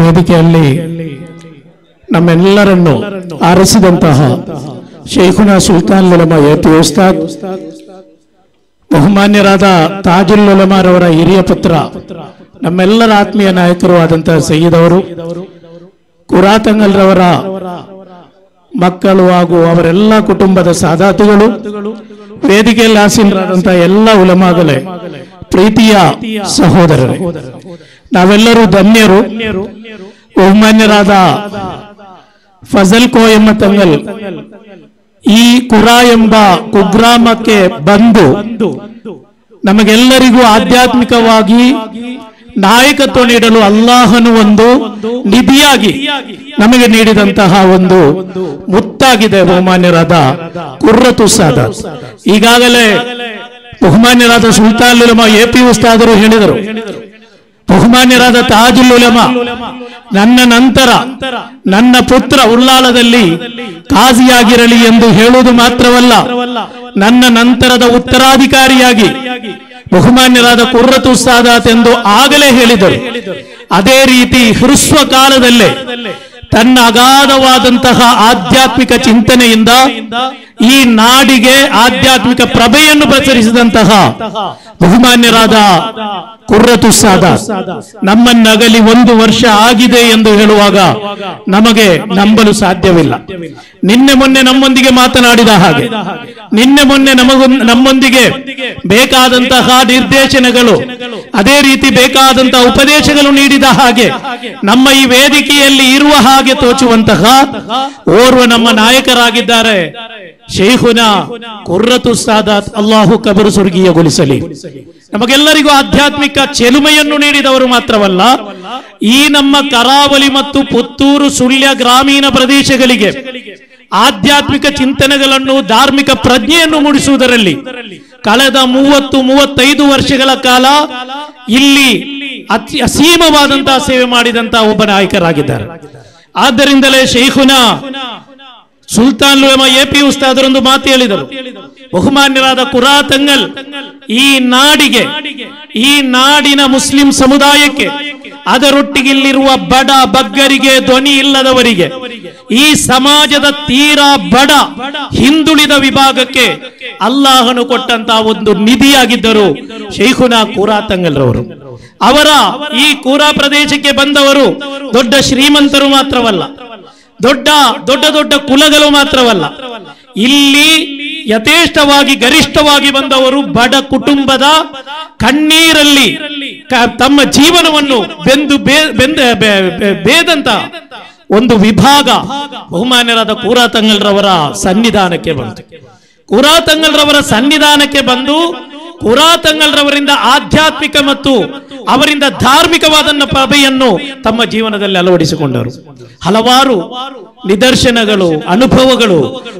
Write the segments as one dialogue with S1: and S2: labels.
S1: ವೇದಿಕೆಯಲ್ಲಿ ನಮ್ಮೆಲ್ಲರನ್ನು ಆರಿಸಿದಂತಹ ಶೈಖುನಾ ಸುಲ್ತಾನ್ ಉಲಮಾ ಎಪಿ ಉಸ್ತಾದ್, ಬಹುಮಾನ್ಯರಾದ ತಾಜುಲ್ ಉಲಮಾರವರ ಹಿರಿಯ ಪುತ್ರ, ನಮ್ಮೆಲ್ಲರ ಆತ್ಮೀಯ ನಾಯಕರು ಆದಂತಹ ಸಯ್ಯದ್ ಅವರು, ಕುರಾತಂಗಲ್ರವರ ಮಕ್ಕಳು ಹಾಗೂ ಅವರೆಲ್ಲ ಕುಟುಂಬದ ಸಾದಾತುಗಳು, ವೇದಿಕೆಯಲ್ಲಿ ಆಸೀನರಾದಂತಹ ಎಲ್ಲ ಉಲಮಾಗಳೇ, ಪ್ರೀತಿಯ ಸಹೋದರರೇ, ನಾವೆಲ್ಲರೂ ಧನ್ಯರು. ಬಹುಮಾನ್ಯರಾದ ಫಜಲ್ ಕೋಯಮ್ಮ ತಂಗಲ್ ಈ ಕುರಾ ಎಂಬ ಕುಗ್ರಾಮಕ್ಕೆ ಬಂದು ನಮಗೆಲ್ಲರಿಗೂ ಆಧ್ಯಾತ್ಮಿಕವಾಗಿ ನಾಯಕತ್ವ ನೀಡಲು ಅಲ್ಲಾಹನು ಒಂದು ನಿಧಿಯಾಗಿ ನಮಗೆ ನೀಡಿದಂತಹ ಒಂದು ಮುತ್ತಾಗಿದೆ ಬಹುಮಾನ್ಯರಾದ ಕುರ್ರತು ಸಾದಾತ್. ಈಗಾಗಲೇ ಬಹುಮಾನ್ಯರಾದ ಸುಲ್ತಾನ್ ಉಲಮಾ ಎಪಿ ಉಸ್ತಾದರು ಹೇಳಿದರು, ಬಹುಮಾನ್ಯರಾದ ತಾಜುಲ್ ಉಲಮಾ ನನ್ನ ನಂತರ ನನ್ನ ಪುತ್ರ ಉಳ್ಳಾಲದಲ್ಲಿ ಕಾಜಿಯಾಗಿರಲಿ ಎಂದು ಹೇಳುವುದು ಮಾತ್ರವಲ್ಲ, ನನ್ನ ನಂತರದ ಉತ್ತರಾಧಿಕಾರಿಯಾಗಿ ಬಹುಮಾನ್ಯರಾದ ಕುರ್ರತು ಸಾದಾತ್ ಎಂದು ಆಗಲೇ ಹೇಳಿದರು. ಅದೇ ರೀತಿ ಹೃಸ್ವ ಕಾಲದಲ್ಲೇ ತನ್ನ ಅಗಾಧವಾದಂತಹ ಆಧ್ಯಾತ್ಮಿಕ ಚಿಂತನೆಯಿಂದ ಈ ನಾಡಿಗೆ ಆಧ್ಯಾತ್ಮಿಕ ಪ್ರಭೆಯನ್ನು ಪ್ರಸರಿಸಿದಂತಹ ಬಹುಮಾನ್ಯರಾದ ಕುರ್ರತು ಸಾದಾತ್ ನಮ್ಮನ್ನಗಲಿ 1 ವರ್ಷ ಆಗಿದೆ ಎಂದು ಹೇಳುವಾಗ ನಮಗೆ ನಂಬಲು ಸಾಧ್ಯವಿಲ್ಲ. ನಿನ್ನೆ ಮೊನ್ನೆ ನಮ್ಮೊಂದಿಗೆ ಮಾತನಾಡಿದ ಹಾಗೆ, ನಿನ್ನೆ ಮೊನ್ನೆ ನಮ್ಮೊಂದಿಗೆ ಬೇಕಾದಂತಹ ನಿರ್ದೇಶನಗಳು, ಅದೇ ರೀತಿ ಬೇಕಾದಂತಹ ಉಪದೇಶಗಳು ನೀಡಿದ ಹಾಗೆ, ನಮ್ಮ ಈ ವೇದಿಕೆಯಲ್ಲಿ ಇರುವ ಹಾಗೆ ತೋಚುವಂತಹ ಓರ್ವ ನಮ್ಮ ನಾಯಕರಾಗಿದ್ದಾರೆ ಶೈಖುನಾ ಕುರ್ರತು ಸಾದಾತ್. ಅಲ್ಲಾಹು ಕಬರು ಸ್ವರ್ಗೀಯಗೊಳಿಸಲಿ. ನಮಗೆಲ್ಲರಿಗೂ ಆಧ್ಯಾತ್ಮಿಕ ಚೆಲುಮೆಯನ್ನು ನೀಡಿದವರು ಮಾತ್ರವಲ್ಲ, ಈ ನಮ್ಮ ಕರಾವಳಿ ಮತ್ತು ಪುತ್ತೂರು ಸುಳ್ಯ ಗ್ರಾಮೀಣ ಪ್ರದೇಶಗಳಿಗೆ ಆಧ್ಯಾತ್ಮಿಕ ಚಿಂತನೆಗಳನ್ನು, ಧಾರ್ಮಿಕ ಪ್ರಜ್ಞೆಯನ್ನು ಮೂಡಿಸುವುದರಲ್ಲಿ ಕಳೆದ 30-35 ವರ್ಷಗಳ ಕಾಲ ಇಲ್ಲಿ ಅಸೀಮವಾದಂತಹ ಸೇವೆ ಮಾಡಿದಂತಹ ಒಬ್ಬ ನಾಯಕರಾಗಿದ್ದಾರೆ. ಆದ್ದರಿಂದಲೇ ಶೈಖುನಾ ಸುಲ್ತಾನ್ ಉಲಮಾ ಎಪಿ ಉಸ್ತಾದರೊಂದು ಮಾತು ಹೇಳಿದರು, ಬಹುಮಾನ್ಯರಾದ ಕುರಾತಂಗಲ್ ಈ ನಾಡಿಗೆ, ಈ ನಾಡಿನ ಮುಸ್ಲಿಂ ಸಮುದಾಯಕ್ಕೆ, ಅದರೊಟ್ಟಿಗಿಲ್ಲಿರುವ ಬಡ ಬಗ್ಗರಿಗೆ, ಧ್ವನಿ ಇಲ್ಲದವರಿಗೆ, ಈ ಸಮಾಜದ ತೀರಾ ಬಡ ಹಿಂದುಳಿದ ವಿಭಾಗಕ್ಕೆ ಅಲ್ಲಾಹನು ಕೊಟ್ಟಂತಹ ಒಂದು ನಿಧಿಯಾಗಿದ್ದರು ಶೈಖುನಾ ಕುರಾತಂಗಲ್ ರವರು. ಅವರ ಈ ಕೂರಾ ಪ್ರದೇಶಕ್ಕೆ ಬಂದವರು ದೊಡ್ಡ ಶ್ರೀಮಂತರು ಮಾತ್ರವಲ್ಲ, ದೊಡ್ಡ ದೊಡ್ಡ ಕುಲಗಳು ಮಾತ್ರವಲ್ಲ, ಇಲ್ಲಿ ಯಥೇಷ್ಟವಾಗಿ ಗರಿಷ್ಠವಾಗಿ ಬಂದವರು ಬಡ ಕುಟುಂಬದ ಕಣ್ಣೀರಲ್ಲಿ ತಮ್ಮ ಜೀವನವನ್ನು ಬೇದಂತ ಒಂದು ವಿಭಾಗ ಬಹುಮಾನ್ಯರಾದ ಕುರಾತಂಗಲ್ ರವರ ಸನ್ನಿಧಾನಕ್ಕೆ ಬಂತು. ಕುರಾತಂಗಲ್ ರವರ ಸನ್ನಿಧಾನಕ್ಕೆ ಬಂದು ಕುರಾತಂಗಲ್ ರವರಿಂದ ಆಧ್ಯಾತ್ಮಿಕ ಮತ್ತು ಅವರಿಂದ ಧಾರ್ಮಿಕವಾದ ಪ್ರಭೆಯನ್ನು ತಮ್ಮ ಜೀವನದಲ್ಲಿ ಅಳವಡಿಸಿಕೊಂಡರು. ಹಲವಾರು ನಿದರ್ಶನಗಳು, ಅನುಭವಗಳು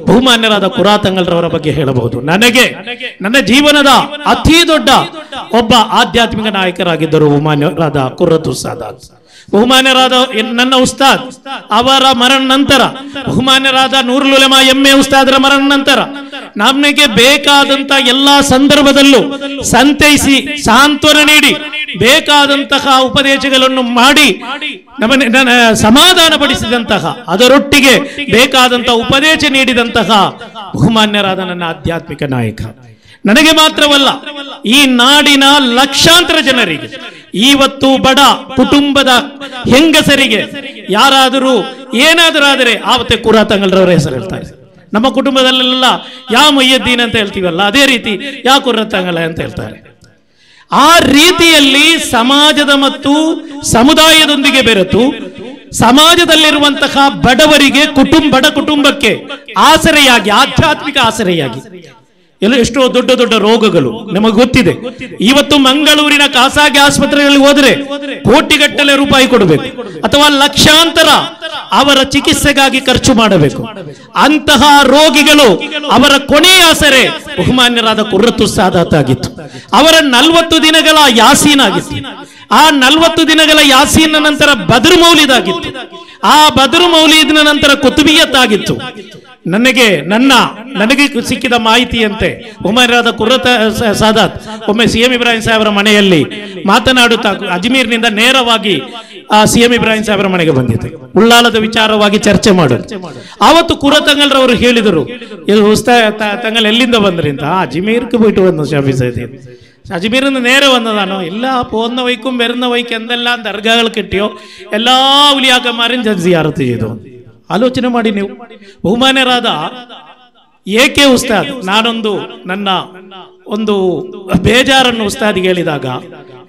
S1: ಬಹುಮಾನ್ಯರಾದ ಕುರಾತಂಗಲ್ ರವರ ಬಗ್ಗೆ ಹೇಳಬಹುದು. ನನಗೆ ನನ್ನ ಜೀವನದ ಅತಿ ದೊಡ್ಡ ಒಬ್ಬ ಆಧ್ಯಾತ್ಮಿಕ ನಾಯಕರಾಗಿದ್ದರು ಬಹುಮಾನ್ಯರಾದ ಕುರ್ರತು ಸಾದಾತ್. ಬಹುಮಾನ್ಯರಾದ ನನ್ನ ಉಸ್ತಾದ್ ಅವರ ಮರಣ ನಂತರ, ಬಹುಮಾನ್ಯರಾದ ನೂರುಲ್ ಉಲಮಾ ಎಮ್ಮೆ ಉಸ್ತಾದರ ಮರಣ ನಂತರ ನಮಗೆ ಬೇಕಾದಂತಹ ಎಲ್ಲಾ ಸಂದರ್ಭದಲ್ಲೂ ಸಂತೈಸಿ ಸಾಂತ್ವನ ನೀಡಿ ಬೇಕಾದಂತಹ ಉಪದೇಶಗಳನ್ನು ಮಾಡಿ ಸಮಾಧಾನ ಪಡಿಸಿದಂತಹ, ಅದರೊಟ್ಟಿಗೆ ಬೇಕಾದಂತಹ ಉಪದೇಶ ನೀಡಿದಂತಹ ಬಹುಮಾನ್ಯರಾದ ನನ್ನ ಆಧ್ಯಾತ್ಮಿಕ ನಾಯಕ. ನನಗೆ ಮಾತ್ರವಲ್ಲ, ಈ ನಾಡಿನ ಲಕ್ಷಾಂತರ ಜನರಿಗೆ, ಇವತ್ತು ಬಡ ಕುಟುಂಬದ ಹೆಂಗಸರಿಗೆ ಯಾರಾದರೂ ಏನಾದರೂ ಆದರೆ ಆವತ್ತೆ ಕುರಾತಂಗಲ್ ರವರ ಹೆಸರು ಹೇಳ್ತಾರೆ. ನಮ್ಮ ಕುಟುಂಬದಲ್ಲೆಲ್ಲ ಯಾ ಮೊಯ್ಯದ್ದೀನ್ ಅಂತ ಹೇಳ್ತೀವಲ್ಲ, ಅದೇ ರೀತಿ ಯಾ ಕುರ್ರತಂಗಲ್ ಅಂತ ಹೇಳ್ತಾರೆ. ಆ ರೀತಿಯಲ್ಲಿ ಸಮಾಜದ ಮತ್ತು ಸಮುದಾಯದೊಂದಿಗೆ ಬೆರೆತು ಸಮಾಜದಲ್ಲಿರುವಂತಹ ಬಡವರಿಗೆ, ಬಡ ಕುಟುಂಬಕ್ಕೆ ಆಸರೆಯಾಗಿ, ಆಧ್ಯಾತ್ಮಿಕ ಆಸರೆಯಾಗಿ, ಎಷ್ಟೋ ದೊಡ್ಡ ರೋಗಗಳು ನಮಗೆ ಗೊತ್ತಿದೆ. ಇವತ್ತು ಮಂಗಳೂರಿನ ಖಾಸಗಿ ಆಸ್ಪತ್ರೆಗಳಿಗೆ ಹೋದರೆ ಕೋಟಿಗಟ್ಟಲೆ ರೂಪಾಯಿ ಕೊಡಬೇಕು ಅಥವಾ ಲಕ್ಷಾಂತರ ಅವರ ಚಿಕಿತ್ಸೆಗಾಗಿ ಖರ್ಚು ಮಾಡಬೇಕು. ಅಂತಹ ರೋಗಿಗಳು ಅವರ ಕೊನೆಯ ಆಸರೆ ಬಹುಮಾನ್ಯರಾದ ಕುರ್ರತು ಸಾದಾತ್ ಆಗಿತ್ತು. ಅವರ 40 ದಿನಗಳ ಯಾಸೀನ್ ಆಗಿತ್ತು. ಆ 40 ದಿನಗಳ ಯಾಸೀನ್ ನಂತರ ಬದ್ರ್ ಮೌಲಿದ್ ಆಗಿತ್ತು. ಆ ಬದ್ರ್ ಮೌಲಿದ್ನ ನಂತರ ಕುತುಬಿಯತ್ ಆಗಿತ್ತು. ನನಗೆ ಸಿಕ್ಕಿದ ಮಾಹಿತಿಯಂತೆ ಹುಮಾನ್ಯರಾದ ಕುರ್ರತ್ ಸಾದಾತ್ ಒಮ್ಮೆ CM ಇಬ್ರಾಹಿಂ ಸಾಹೇಬರ ಮನೆಯಲ್ಲಿ ಮಾತನಾಡುತ್ತಾ ಅಜ್ಮೀರ್ನಿಂದ ನೇರವಾಗಿ CM ಇಬ್ರಾಹಿಂ ಸಾಹೇಬರ ಮನೆಗೆ ಬಂದಿತ್ತು. ಉಳ್ಳಾಲದ ವಿಚಾರವಾಗಿ ಚರ್ಚೆ ಮಾಡೋದು. ಆವತ್ತು ಕುರತಂಗಲ್ರವರು ಹೇಳಿದರು, ತಂಗಲ್ ಎಲ್ಲಿಂದ ಬಂದ್ರಿ ಅಂತ. അജ്മീർക്ക് പോയിട്ട് വന്നു ഷാഫി സൈദി. അജ്മീരിൽ നിന്ന് നേരെ വന്നതാണോ? ഇല്ല, പോകുന്ന വഴിക്കും വരുന്ന വഴിക്ക് എന്തെല്ലാം ദർഗകൾ കിട്ടിയോ എല്ലാ ഉലിയാക്കന്മാരും സിയാറത്ത് ചെയ്തു. ಆಲೋಚನೆ ಮಾಡಿ ನೀವು. ಬಹುಮಾನ್ಯರಾದ AK ಉಸ್ತಾದ್, ನನ್ನ ಒಂದು ಬೇಜಾರನ್ನು ಉಸ್ತಾದಿಗೆ ಹೇಳಿದಾಗ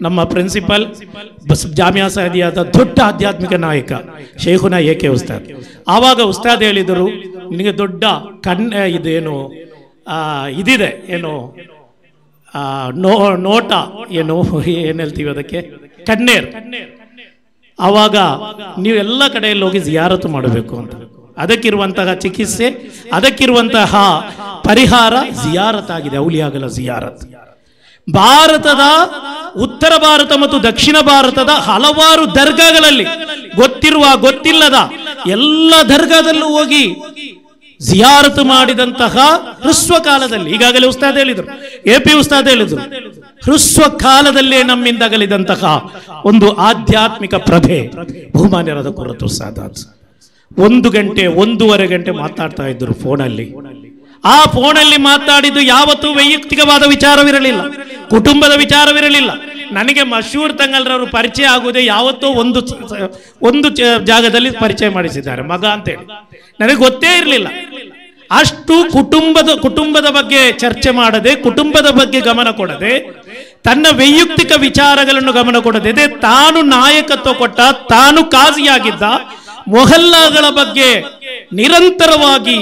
S1: ನಮ್ಮ ಪ್ರಿನ್ಸಿಪಲ್ ಜಾಮಿಯಾ ಸಹದಿಯಾದ ದೊಡ್ಡ ಆಧ್ಯಾತ್ಮಿಕ ನಾಯಕ ಶೇಖುನಾ AK ಉಸ್ತಾದ್, ಆವಾಗ ಉಸ್ತಾದ್ ಹೇಳಿದರು, ನಿನಗೆ ದೊಡ್ಡ ಇದೇನು ಇದಿದೆ, ಏನು ನೋಟ, ಏನು ಹೇಳ್ತೀವಿ ಅದಕ್ಕೆ, ಕಣ್ಣೇರ್. ಆವಾಗ ನೀವು ಎಲ್ಲ ಕಡೆಯಲ್ಲಿ ಹೋಗಿ ಜಿಯಾರತು ಮಾಡಬೇಕು ಅಂತ. ಅದಕ್ಕಿರುವಂತಹ ಚಿಕಿತ್ಸೆ, ಅದಕ್ಕಿರುವಂತಹ ಪರಿಹಾರ ಜಿಯಾರತ್ ಆಗಿದೆ, ಔಲಿಯಾಗಳ ಜಿಯಾರತ್. ಭಾರತದ ಉತ್ತರ ಭಾರತ ಮತ್ತು ದಕ್ಷಿಣ ಭಾರತದ ಹಲವಾರು ದರ್ಗಾಗಳಲ್ಲಿ ಗೊತ್ತಿರುವ ಗೊತ್ತಿಲ್ಲದ ಎಲ್ಲ ದರ್ಗಾದಲ್ಲೂ ಹೋಗಿ ಜಿಯಾರತು ಮಾಡಿದಂತಹ ಹ್ರಸ್ವ ಕಾಲದಲ್ಲಿ, ಈಗಾಗಲೇ ಉಸ್ತಾದ್ ಹೇಳಿದ್ರು, AP ಉಸ್ತಾದ್ ಹೇಳಿದ್ರು, ಹ್ರಸ್ವ ಕಾಲದಲ್ಲೇ ನಮ್ಮಿಂದಗಲಿದಂತಹ ಒಂದು ಆಧ್ಯಾತ್ಮಿಕ ಪ್ರಭೆ ಬಹುಮಾನ್ಯರಾದ ಕುರ್ರತ್ ಸಾದಾತ್. 1 ಗಂಟೆ 1.5 ಗಂಟೆ ಮಾತಾಡ್ತಾ ಇದ್ರು ಫೋನಲ್ಲಿ. ಆ ಫೋನಲ್ಲಿ ಮಾತಾಡಿದ್ದು ಯಾವತ್ತೂ ವೈಯಕ್ತಿಕವಾದ ವಿಚಾರವಿರಲಿಲ್ಲ, ಕುಟುಂಬದ ವಿಚಾರವಿರಲಿಲ್ಲ. ನನಗೆ ಮಶೂರ್ ತಂಗಲ್ರವರು ಪರಿಚಯ ಆಗುವುದೇ ಯಾವತ್ತೋ ಒಂದು ಜಾಗದಲ್ಲಿ ಪರಿಚಯ ಮಾಡಿಸಿದ್ದಾರೆ, ಮಗ ಅಂತೇಳಿ. ನನಗೆ ಗೊತ್ತೇ ಇರಲಿಲ್ಲ. ಅಷ್ಟು ಕುಟುಂಬದ ಬಗ್ಗೆ ಚರ್ಚೆ ಮಾಡದೆ, ಕುಟುಂಬದ ಬಗ್ಗೆ ಗಮನ ಕೊಡದೆ, ತನ್ನ ವೈಯಕ್ತಿಕ ವಿಚಾರಗಳನ್ನು ಗಮನ ಕೊಡದೆ, ತಾನು ನಾಯಕತ್ವ ಕೊಟ್ಟ, ತಾನು ಕಾಜಿಯಾಗಿದ್ದ ಮೊಹಲ್ಲಾಗಳ ಬಗ್ಗೆ ನಿರಂತರವಾಗಿ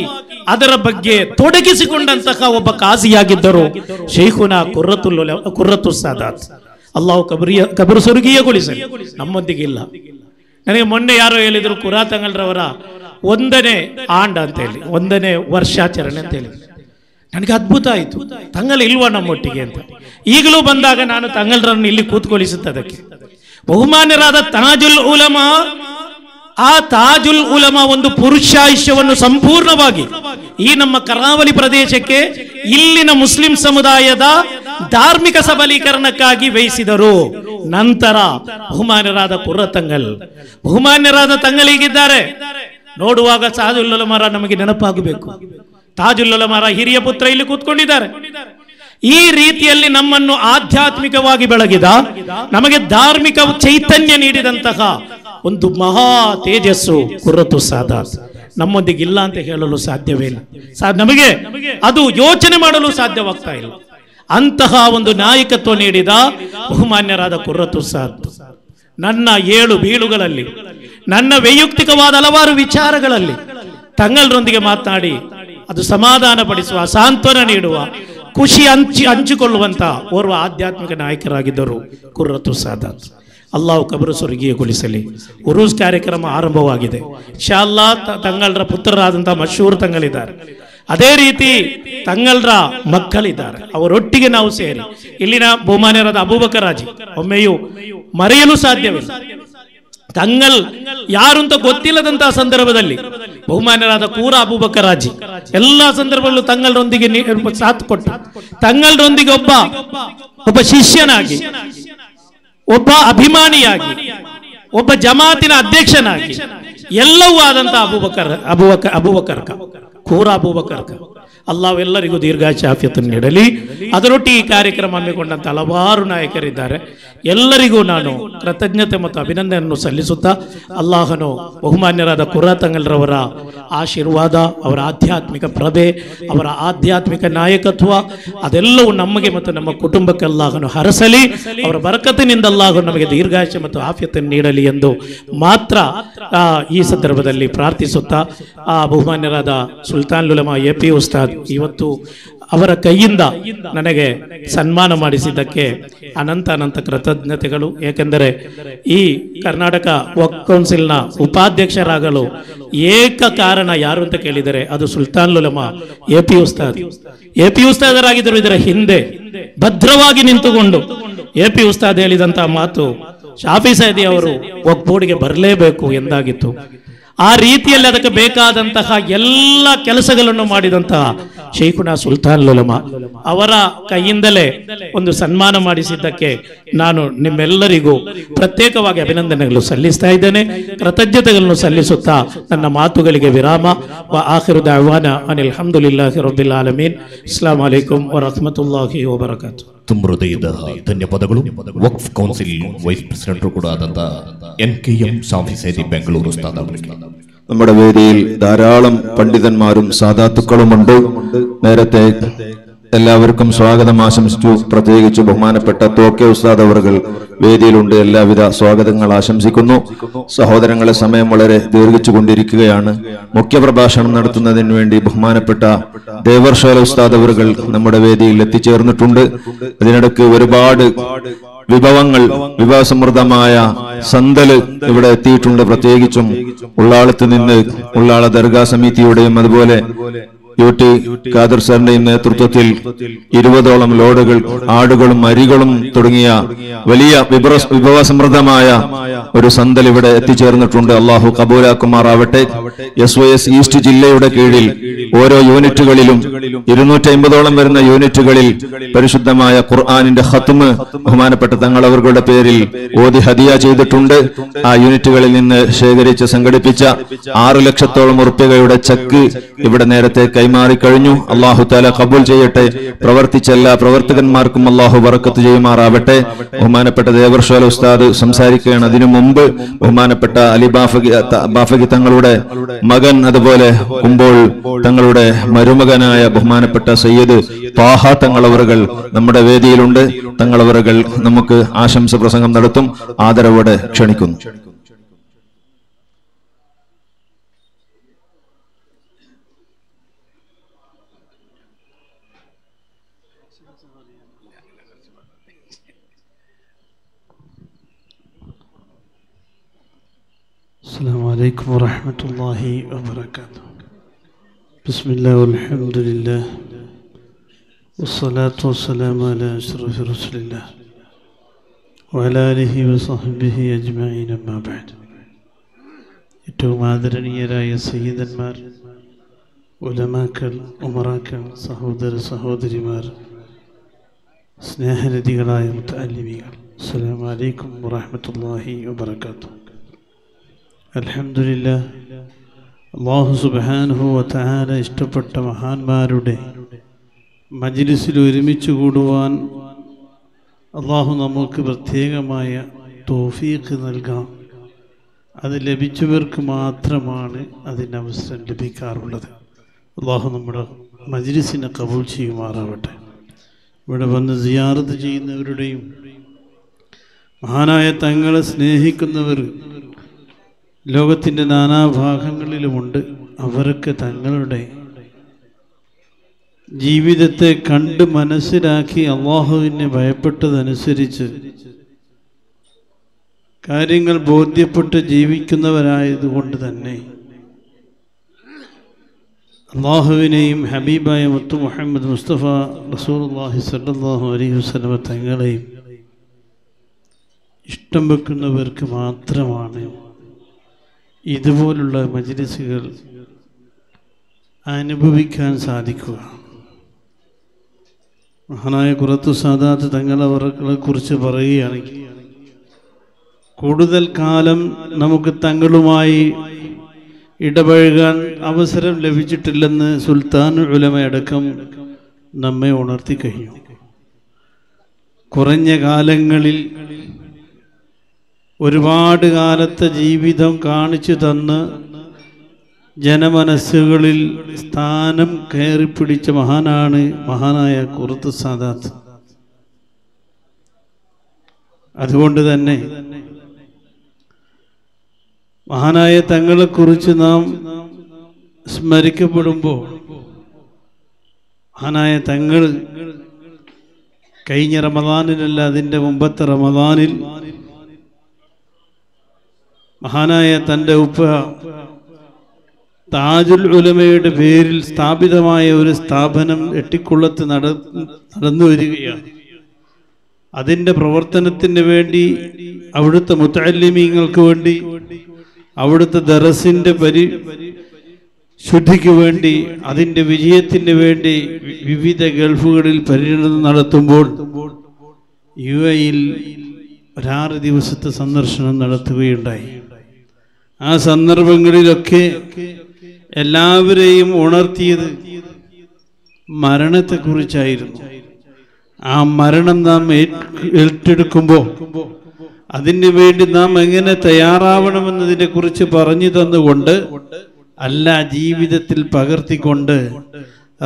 S1: ಅದರ ಬಗ್ಗೆ ತೊಡಗಿಸಿಕೊಂಡಂತಹ ಒಬ್ಬ ಕಾಜಿಯಾಗಿದ್ದರು ಶೇಖುನಾ ಕುರ್ರತ್ ಸಾದಾತ್. ಅಲ್ಲಾಹು ಕಬರು ಸ್ವರ್ಗೀಯಗೊಳಿಸಲಿ. ನಮ್ಮೊಂದಿಗೆ ಇಲ್ಲ. ನನಗೆ ಮೊನ್ನೆ ಯಾರೋ ಹೇಳಿದ್ರು, ಕುರಾತಂಗಲ್ರವರ 1ನೇ ಆಂಡ್ ಅಂತ ಹೇಳಿ, 1ನೇ ವರ್ಷಾಚರಣೆ ಅಂತ ಹೇಳಿ. ನನಗೆ ಅದ್ಭುತ ಆಯಿತು, ತಂಗಲ್ ಇಲ್ವಾ ನಮ್ಮೊಟ್ಟಿಗೆ ಅಂತ. ಈಗಲೂ ಬಂದಾಗ ನಾನು ತಂಗಲ್ರನ್ನು ಇಲ್ಲಿ ಕೂತ್ಕೊಳಿಸುತ್ತದಕ್ಕೆ. ಬಹುಮಾನ್ಯರಾದ ತಾಜುಲ್ ಉಲಮಾ, ಆ ತಾಜುಲ್ ಉಲಮಾ ಒಂದು ಪುರುಷಾಯುಷ್ಯವನ್ನು ಸಂಪೂರ್ಣವಾಗಿ ಈ ನಮ್ಮ ಕರಾವಳಿ ಪ್ರದೇಶಕ್ಕೆ, ಇಲ್ಲಿನ ಮುಸ್ಲಿಂ ಸಮುದಾಯದ ಧಾರ್ಮಿಕ ಸಬಲೀಕರಣಕ್ಕಾಗಿ ವಹಿಸಿದರು. ನಂತರ ಬಹುಮಾನ್ಯರಾದ ಬಹುಮಾನ್ಯರಾದ ತಂಗಲಿಗಿದ್ದಾರೆ. ನೋಡುವಾಗ ತಾಜುಲ್ ಉಲಮಾರ ನಮಗೆ ನೆನಪಾಗಬೇಕು. ತಾಜುಲ್ ಉಲಮಾರ ಹಿರಿಯ ಪುತ್ರ ಇಲ್ಲಿ ಕೂತ್ಕೊಂಡಿದ್ದಾರೆ. ಈ ರೀತಿಯಲ್ಲಿ ನಮ್ಮನ್ನು ಆಧ್ಯಾತ್ಮಿಕವಾಗಿ ಬೆಳಗಿದ, ನಮಗೆ ಧಾರ್ಮಿಕ ಚೈತನ್ಯ ನೀಡಿದಂತಹ ಒಂದು ಮಹಾ ತೇಜಸ್ಸು ಕುರ್ರತ್ ಸಾದಾತ್ ನಮ್ಮೊಂದಿಗೆ ಇಲ್ಲ ಅಂತ ಹೇಳಲು ಸಾಧ್ಯವೇ ಇಲ್ಲ. ನಮಗೆ ಅದು ಯೋಚನೆ ಮಾಡಲು ಸಾಧ್ಯವಾಗ್ತಾ ಇಲ್ಲ. ಅಂತಹ ಒಂದು ನಾಯಕತ್ವ ನೀಡಿದ ಬಹುಮಾನ್ಯರಾದ ಕುರ್ರತ್ ಸಾದಾತ್ ನನ್ನ 7 ಬೀಳುಗಳಲ್ಲಿ, ನನ್ನ ವೈಯಕ್ತಿಕವಾದ ಹಲವಾರು ವಿಚಾರಗಳಲ್ಲಿ ತಂಗಲ್ರೊಂದಿಗೆ ಮಾತನಾಡಿ ಅದು ಸಮಾಧಾನ ಪಡಿಸುವ, ಸಾಂತ್ವನ ನೀಡುವ, ಖುಷಿ ಹಂಚಿಕೊಳ್ಳುವಂತ ಓರ್ವ ಆಧ್ಯಾತ್ಮಿಕ ನಾಯಕರಾಗಿದ್ದರು ಕುರ್ರತ್ ಸಾದಾತ್. ಅಲ್ಲಾಹು ಕಬರು ಸ್ವರ್ಗೀಯಗೊಳಿಸಲಿ. ಉರೂಸ್ ಕಾರ್ಯಕ್ರಮ ಆರಂಭವಾಗಿದೆ. ಇನ್ಶಾ ಅಲ್ಲಾಹ್ ತಂಗಲ್ರ ಪುತ್ರರಾದಂತಹ ಮಶೂರ್ ತಂಗಲಿದ್ದಾರೆ. ಅದೇ ರೀತಿ ತಂಗಲ್ರ ಮಕ್ಕಳಿದ್ದಾರೆ. ಅವರೊಟ್ಟಿಗೆ ನಾವು ಸೇರಿ ಇಲ್ಲಿನ ಬಹುಮಾನ್ಯರಾದ ಅಬೂಬಕರ್ ಹಾಜಿ ಒಮ್ಮೆಯೂ ಮರೆಯಲು ಸಾಧ್ಯವಿಲ್ಲ. ತಂಗಲ್ ಯಾರು ಅಂತ ಗೊತ್ತಿಲ್ಲದಂತಹ ಸಂದರ್ಭದಲ್ಲಿ ಬಹುಮಾನ್ಯರಾದ ಕೂರ ಅಬೂಬಕರ್ ಹಾಜಿ ಎಲ್ಲಾ ಸಂದರ್ಭದಲ್ಲೂ ತಂಗಲ್ರೊಂದಿಗೆ ಸಾಥ್ ಕೊಟ್ಟು, ತಂಗಲ್ರೊಂದಿಗೆ ಒಬ್ಬ ಶಿಷ್ಯನಾಗಿ, ಒಬ್ಬ ಅಭಿಮಾನಿಯಾಗಿ, ಒಬ್ಬ ಜಮಾತಿನ ಅಧ್ಯಕ್ಷನಾಗಿ ಎಲ್ಲವೂ ಆದಂತಹ ಅಬೂಬಕರ್ ಕೂರ ಅಬೂಬಕರ್. ಅಲ್ಲಾಹ್ ಎಲ್ಲರಿಗೂ ದೀರ್ಘಾಯುಷ್ಯ ಆಫಿಯತನ್ನು ನೀಡಲಿ. ಅದರೊಟ್ಟಿಗೆ ಈ ಕಾರ್ಯಕ್ರಮ ಹಮ್ಮಿಕೊಂಡಂತ ಹಲವಾರು ನಾಯಕರಿದ್ದಾರೆ. ಎಲ್ಲರಿಗೂ ನಾನು ಕೃತಜ್ಞತೆ ಮತ್ತು ಅಭಿನಂದನೆಯನ್ನು ಸಲ್ಲಿಸುತ್ತಾ, ಅಲ್ಲಾಹನು ಬಹುಮಾನ್ಯರಾದ ಕುರ್ರತಂಗಲ್ರವರ ಆಶೀರ್ವಾದ, ಅವರ ಆಧ್ಯಾತ್ಮಿಕ ಪ್ರಭೆ, ಅವರ ಆಧ್ಯಾತ್ಮಿಕ ನಾಯಕತ್ವ ಅದೆಲ್ಲವೂ ನಮಗೆ ಮತ್ತು ನಮ್ಮ ಕುಟುಂಬಕ್ಕೆ ಅಲ್ಲಾಹನು ಹರಸಲಿ. ಅವರ ಬರಕತ್ತಿನಿಂದ ಅಲ್ಲಾಹನು ನಮಗೆ ದೀರ್ಘಾಯುಷ್ಯ ಮತ್ತು ಆಫಿಯತನ್ನು ನೀಡಲಿ ಎಂದು ಮಾತ್ರ ಈ ಸಂದರ್ಭದಲ್ಲಿ ಪ್ರಾರ್ಥಿಸುತ್ತಾ, ಆ ಬಹುಮಾನ್ಯರಾದ ಸುಲ್ತಾನ್ ಉಲಮಾ AP ಉಸ್ತಾದ್ ಇವತ್ತು ಅವರ ಕೈಯಿಂದ ನನಗೆ ಸನ್ಮಾನ ಮಾಡಿಸಿದ್ದಕ್ಕೆ ಅನಂತ ಕೃತಜ್ಞತೆಗಳು. ಏಕೆಂದರೆ ಈ ಕರ್ನಾಟಕ ವಕ್ಫ್ ಕೌನ್ಸಿಲ್ನ ಉಪಾಧ್ಯಕ್ಷರಾಗಲು ಏಕ ಕಾರಣ ಯಾರು ಅಂತ ಕೇಳಿದರೆ ಅದು ಸುಲ್ತಾನ್ ಉಲಮಾ AP ಉಸ್ತಾದರಾಗಿದ್ದರು. ಇದರ ಹಿಂದೆ ಭದ್ರವಾಗಿ ನಿಂತುಕೊಂಡು AP ಉಸ್ತಾದ್ ಹೇಳಿದಂತಹ ಮಾತು, ಶಾಫಿ ಸೈದಿ ಅವರು ವಕ್ಫ್ ಬೋರ್ಡ್ಗೆ ಬರಲೇಬೇಕು ಎಂದಾಗಿತ್ತು. ಆ ರೀತಿಯಲ್ಲಿ ಅದಕ್ಕೆ ಬೇಕಾದಂತಹ ಎಲ್ಲ ಕೆಲಸಗಳನ್ನು ಮಾಡಿದಂತಹ ಶೈಖುನಾ ಸುಲ್ತಾನ್ ಉಲಮಾ ಅವರ ಕೈಯಿಂದಲೇ ಒಂದು ಸನ್ಮಾನ ಮಾಡಿಸಿದ್ದಕ್ಕೆ ನಾನು ನಿಮ್ಮೆಲ್ಲರಿಗೂ ಪ್ರತ್ಯೇಕವಾಗಿ ಅಭಿನಂದನೆಗಳು ಸಲ್ಲಿಸ್ತಾ ಇದ್ದೇನೆ, ಕೃತಜ್ಞತೆಗಳನ್ನು ಸಲ್ಲಿಸುತ್ತಾ ನನ್ನ ಮಾತುಗಳಿಗೆ ವಿರಾಮ. ವ ಆಖಿರು ದಅವಾನ ಅನಿಲ್ ಹಮ್ದುಲಿಲ್ಲಾಹಿ ರಬ್ಬಿಲ್ ಆಲಮೀನ್. ಅಸ್ಸಲಾಮು ಅಲೈಕುಂ ವ ರಹ್ಮತುಲ್ಲಾಹಿ ವ ಬರಕಾತುಹು.
S2: ತುಂಬ ಹೃದಯದ ಧನ್ಯವಾದಗಳು. ವಕ್ಫ್ ಕೌನ್ಸಿಲ್ ವೈಸ್ ಪ್ರೆಸಿಡೆಂಟ್ ಕೂಡ ಆದಂತ NKM ಶಾಫಿ ಸೈದಿ ಬೆಂಗಳೂರು ಉಸ್ತಾದ್ ಅವರಿಗೆ
S3: നമ്മുടെ വേദിയിൽ ധാരാളം പണ്ഡിതന്മാരും സാദാത്തുക്കളുമുണ്ട്. നേരത്തെ എല്ലാവർക്കും സ്വാഗതം ആശംസിച്ചു. പ്രത്യേകിച്ച് ബഹുമാനപ്പെട്ട തോക്കെ ഉസ്താദ് അവർകൾ വേദിയിലുണ്ട്. എല്ലാവിധ സ്വാഗതങ്ങൾ ആശംസിക്കുന്നു. സഹോദരങ്ങളെ, സമയം വളരെ ദീർഘിച്ചു കൊണ്ടിരിക്കുകയാണ്. മുഖ്യപ്രഭാഷണം നടത്തുന്നതിന് വേണ്ടി ബഹുമാനപ്പെട്ട ദേവർഷാല ഉസ്താദ് അവർകൾ നമ്മുടെ വേദിയിൽ എത്തിച്ചേർന്നിട്ടുണ്ട്. അതിനിടയ്ക്ക് ഒരുപാട് വിഭവങ്ങൾ, വിഭവസമൃദ്ധമായ സന്തല് ഇവിടെ എത്തിയിട്ടുണ്ട്. പ്രത്യേകിച്ചും ഉള്ളാളത്ത് നിന്ന് ഉള്ളാള ദർഗാ സമിതിയുടെയും അതുപോലെ UT ഖാദർ സാറിന്റെയും നേതൃത്വത്തിൽ 20ഓളം ലോഡുകൾ ആടുകളും അരികളും തുടങ്ങിയ വലിയ വിഭവസമൃദ്ധമായ ഒരു സന്തൽ ഇവിടെ എത്തിച്ചേർന്നിട്ടുണ്ട്. അള്ളാഹു കബൂലാക്കുമാറാവട്ടെ. SYS ഈസ്റ്റ് ജില്ലയുടെ കീഴിൽ ഓരോ യൂണിറ്റുകളിലും 250ഓളം വരുന്ന യൂണിറ്റുകളിൽ പരിശുദ്ധമായ ഖുർആനിന്റെ ഖത്മ് ബഹുമാനപ്പെട്ട തങ്ങൾ അവരുടെ പേരിൽ ഓതി ഹദിയ ചെയ്തിട്ടുണ്ട്. ആ യൂണിറ്റുകളിൽ നിന്ന് ശേഖരിച്ച് സംഘടിപ്പിച്ച 6 ലക്ഷത്തോളം ഉറുപ്പികയുടെ ചെക്ക് ഇവിടെ നേരത്തെ കൈമാറിക്കഴിഞ്ഞു. അള്ളാഹു തആല കബൂൽ ചെയ്യട്ടെ. പ്രവർത്തിച്ച എല്ലാ പ്രവർത്തകന്മാർക്കും അള്ളാഹു ബറക്കത്ത് ചെയ്യുമാറാവട്ടെ. ബഹുമാനപ്പെട്ട ദേവർഷാല ഉസ്താദ് സംസാരിക്കുകയാണ്. അതിനു മുമ്പ് ബഹുമാനപ്പെട്ട അലി ബാഫഗി തങ്ങളുടെ മകൻ, അതുപോലെ കുമ്പോൾ തങ്ങളുടെ മരുമകനായ ബഹുമാനപ്പെട്ട സയ്യിദ് ത്വാഹ തങ്ങളവറുകൾ നമ്മുടെ വേദിയിലുണ്ട്. തങ്ങളവറുകൾ നമുക്ക് ആശംസ പ്രസംഗം നടത്തും. ആദരവോടെ ക്ഷണിക്കുന്നു.
S4: السلام عليكم ورحمة الله وبركاته. بسم الله والحمد لله والصلاة والسلام على أشرف رسول الله وعلى آله وصحبه أجمعين. أما بعد. ഏറ്റവും ആദരണീയരായ സയ്യിദന്മാർ, ഉലമാക്കൾ, ഉമറാക്കൾ, സഹോദര സഹോദരിമാർ, സ്നേഹനിധികളായ മുതഅല്ലിമീങ്ങൾ, അസ്സലാമു അലൈക്കും വറഹ്മത്തുള്ളാഹി വബറകാതുഹു. അൽഹംദുലില്ലാഹ്, അല്ലാഹു സുബ്ഹാനഹു വ തആല ഇഷ്ടപ്പെട്ട മഹാന്മാരുടെ മജ്ലിസിൽ ഒരുമിച്ച് കൂടുവാൻ അല്ലാഹു നമുക്ക് പ്രത്യേകമായ തൗഫീഖ് നൽകാം. അത് ലഭിച്ചവർക്ക് മാത്രമാണ് അതിന് അവസരം ലഭിക്കാറുള്ളത്. അല്ലാഹു നമ്മുടെ മജ്ലിസിനെ കബൂൽ ചെയ്യുമാറാവട്ടെ. ഇവിടെ വന്ന് സിയാറത്ത് ചെയ്യുന്നവരുടെയും മഹാനായ തങ്ങളെ സ്നേഹിക്കുന്നവർ ലോകത്തിൻ്റെ നാനാഭാഗങ്ങളിലുമുണ്ട്. അവരൊക്കെ തങ്ങളുടെ ജീവിതത്തെ കണ്ട് മനസ്സിലാക്കി അല്ലാഹുവിനെ ഭയപ്പെട്ടതനുസരിച്ച് കാര്യങ്ങൾ ബോധ്യപ്പെട്ട് ജീവിക്കുന്നവരായതുകൊണ്ട് തന്നെ അല്ലാഹുവിനെയും ഹബീബായ മുത്തു മുഹമ്മദ് മുസ്തഫ റസൂലുള്ളാഹി സ്വല്ലല്ലാഹു അലൈഹി വസല്ലം തങ്ങളെയും ഇഷ്ടം വെക്കുന്നവർക്ക് മാത്രമാണ് ഇതുപോലുള്ള മജ്ലിസുകൾ അനുഭവിക്കാൻ സാധിക്കുക. മഹാനായ ഖുറത്തു സാദാത്ത് തങ്ങളെ കുറിച്ച് പറയുകയാണെങ്കിൽ കൂടുതൽ കാലം നമുക്ക് തങ്ങളുമായി ഇടപഴകാൻ അവസരം ലഭിച്ചിട്ടില്ലെന്ന് സുൽത്താൻ ഉലമയടക്കം നമ്മെ ഉണർത്തി കഴിഞ്ഞു. കുറഞ്ഞ കാലങ്ങളിൽ ഒരുപാട് കാലത്തെ ജീവിതം കാണിച്ചു തന്ന് ജനമനസ്സുകളിൽ സ്ഥാനം കയറിപ്പിടിച്ച മഹാനാണ് മഹാനായ ഖുറത്തു സാദാത്ത്. അതുകൊണ്ട് തന്നെ മഹാനായ തങ്ങളെക്കുറിച്ച് നാം സ്മരിക്കപ്പെടുമ്പോൾ മഹാനായ തങ്ങൾ കഴിഞ്ഞ റമദാനിലല്ല, അതിൻ്റെ മുമ്പത്തെ റമദാനിൽ മഹാനായ തൻ്റെ ഉപ്പ താജുൽ ഉലമയുടെ പേരിൽ സ്ഥാപിതമായ ഒരു സ്ഥാപനം എട്ടിക്കുളത്ത് നടന്നു വരികയാണ്. അതിൻ്റെ പ്രവർത്തനത്തിന് വേണ്ടി അവിടുത്തെ മുതഅല്ലിമീങ്ങൾക്ക് വേണ്ടി അവിടുത്തെ ദറസിന്റെ ശുദ്ധിക്ക് വേണ്ടി, അതിൻ്റെ വിജയത്തിന് വേണ്ടി വിവിധ ഗൾഫുകളിൽ പര്യടനം നടത്തുമ്പോൾ UAE-യിൽ 6 ദിവസത്തെ സന്ദർശനം നടത്തുകയുണ്ടായി. ആ സന്ദർഭങ്ങളിലൊക്കെ എല്ലാവരെയും ഉണർത്തിയത് മരണത്തെക്കുറിച്ചായിരുന്നു. ആ മരണം നാം ഏറ്റെടുക്കുമ്പോൾ അതിനു വേണ്ടി നാം എങ്ങനെ തയ്യാറാവണമെന്നതിനെ കുറിച്ച് പറഞ്ഞു തന്നുകൊണ്ട്, അല്ല ജീവിതത്തിൽ പകർത്തിക്കൊണ്ട്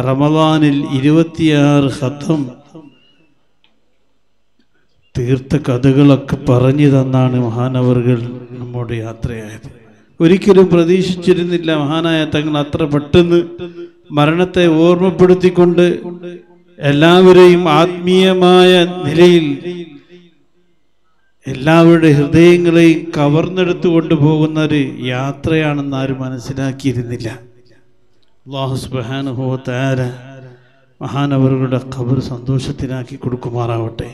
S4: റമദാനിൽ 26 ഖത്ം തീർത്ത കഥകളൊക്കെ പറഞ്ഞു തന്നാണ് മഹാനവറുകൾ നമ്മോട് യാത്രയായത്. ഒരിക്കലും പ്രതീക്ഷിച്ചിരുന്നില്ല മഹാനായ തങ്ങൾ അത്ര പെട്ടെന്ന് മരണത്തെ ഓർമ്മപ്പെടുത്തിക്കൊണ്ട് എല്ലാവരെയും ആത്മീയമായ നിലയിൽ എല്ലാവരുടെ ഹൃദയങ്ങളെയും കവർന്നെടുത്തു കൊണ്ടുപോകുന്ന ഒരു യാത്രയാണെന്ന് ആരും മനസ്സിലാക്കിയിരുന്നില്ല. അല്ലാഹു സുബ്ഹാനഹു വ തആല മഹാനവറുകളുടെ ഖബർ സന്തോഷത്തിനാക്കി കൊടുക്കുമാറാവട്ടെ.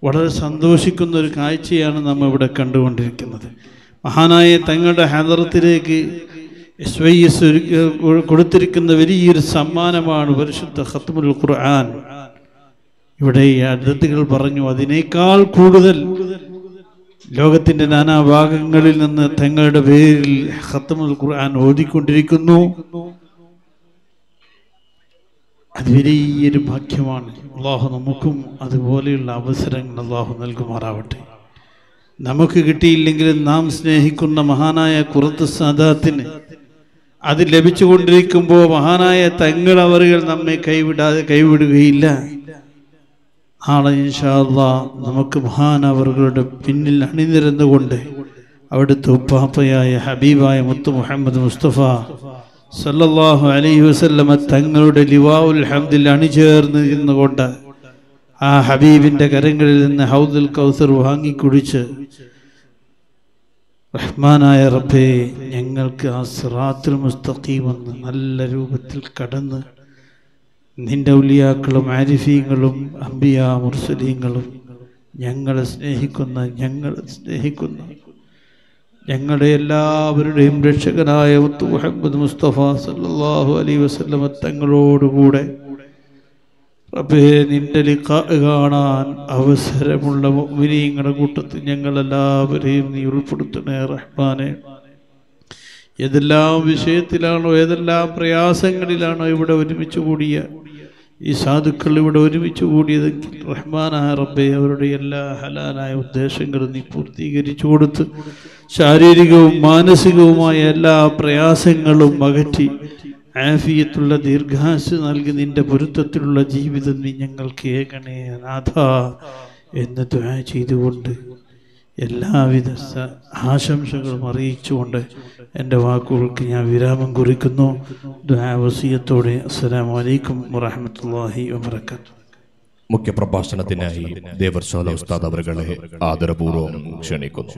S4: വളരെ സന്തോഷിക്കുന്ന ഒരു കാഴ്ചയാണ് നമ്മൾ ഇവിടെ കണ്ടുകൊണ്ടിരിക്കുന്നത്. മഹാനായ തങ്ങളുടെ ഹദറത്തിലേക്ക് SYS കൊടുത്തിരിക്കുന്ന വലിയൊരു സമ്മാനമാണ് പരിശുദ്ധ ഖത്മുൽ ഖുർആൻ. ഇവിടെ ഈ അതിഥികൾ പറഞ്ഞു, അതിനേക്കാൾ കൂടുതൽ ലോകത്തിന്റെ നാനാഭാഗങ്ങളിൽ നിന്ന് തങ്ങളുടെ പേരിൽ ഖത്മുൽ ഖുർആൻ ഓതിക്കൊണ്ടിരിക്കുന്നു. അത് വലിയൊരു ഭാഗ്യമാണ്. അള്ളാഹു നമുക്കും അതുപോലെയുള്ള അവസരങ്ങൾ അള്ളാഹു നൽകുമാറാവട്ടെ. നമുക്ക് കിട്ടിയില്ലെങ്കിലും നാം സ്നേഹിക്കുന്ന മഹാനായ ഖുറത്ത് സാദാത്തിന് അത് ലഭിച്ചുകൊണ്ടിരിക്കുമ്പോൾ മഹാനായ തങ്ങൾ അവറുകൾ നമ്മെ കൈവിടുകയില്ല. നാളെ ഇൻഷാ അല്ലാഹ് നമുക്ക് മഹാനവറുകളുടെ പിന്നിൽ അണിനിരന്നുകൊണ്ട് അവിടുത്തെ ഉപ്പാപ്പയായ ഹബീബായ മുത്തു മുഹമ്മദ് മുസ്തഫ സല്ലല്ലാഹു അലൈഹി വസല്ലമ തങ്ങളുടെ ലിവാഉൽ ഹംദിൽ അണിചേർന്ന് നിന്നുകൊണ്ട് ആ ഹബീബിന്റെ കരങ്ങളിൽ നിന്ന് ഹൗദുൽ കൗസർ വാങ്ങിക്കുടിച്ച്, റഹ്മാനായ റബ്ബേ, ഞങ്ങൾക്ക് ആ സിറാത്തുൽ മുസ്തഖീം എന്ന് നല്ല രൂപത്തിൽ കടന്ന് നിന്റെ ഔലിയാക്കളും ആരിഫീങ്ങളും അംബിയാ മുർസലീങ്ങളും ഞങ്ങളെ സ്നേഹിക്കുന്ന ഞങ്ങളുടെ എല്ലാവരുടെയും രക്ഷകനായ മുത്തു മുഹമ്മദ് മുസ്തഫ സല്ലല്ലാഹു അലൈഹി വസല്ലം തങ്ങളോടുകൂടെ റബ്ബേ നിന്റെ ലിഖാ കാണാൻ അവസരമുള്ള മുഅ്മിനീങ്ങളുടെ കൂട്ടത്തിൽ ഞങ്ങളെല്ലാവരെയും നീ ഉൾപ്പെടുത്തണേ റഹ്മാനെ. ഏതെല്ലാം വിഷയത്തിലാണോ, ഏതെല്ലാം പ്രയാസങ്ങളിലാണോ ഇവിടെ ഒരുമിച്ച് കൂടിയ ഈ സാധുക്കൾ ഇവിടെ ഒരുമിച്ച് കൂടിയതെങ്കിൽ റഹ്മാനായ റബ്ബേ അവരുടെ എല്ലാ ഹലാലായ ഉദ്ദേശങ്ങളും നീ പൂർത്തീകരിച്ചു കൊടുത്ത് ശാരീരികവും മാനസികവുമായ എല്ലാ പ്രയാസങ്ങളും അകറ്റി ആഫിയത്തുള്ള ദീർഘായുസ്സ് നൽകി നിന്റെ പൊരുത്തത്തിലുള്ള ജീവിതം നീ ഞങ്ങൾക്ക് ഏകണേ നാഥ എന്ന് ദുആ ചെയ്തുകൊണ്ട് എല്ലാവിധ ആശംസകളും അറിയിച്ചുകൊണ്ട് എൻ്റെ വാക്കുകൾക്ക് ഞാൻ വിരാമം കുറിക്കുന്നു. ദുആ വസിയത്തോടെ അസ്സലാമു അലൈക്കും വറഹ്മത്തുള്ളാഹി വബറകാതുഹു.
S2: മുഖ്യ പ്രഭാഷണത്തിനായി ദേവർശാല ഉസ്താദ് അവരുകളെ ആദരപൂർവ്വം ക്ഷണിക്കുന്നു.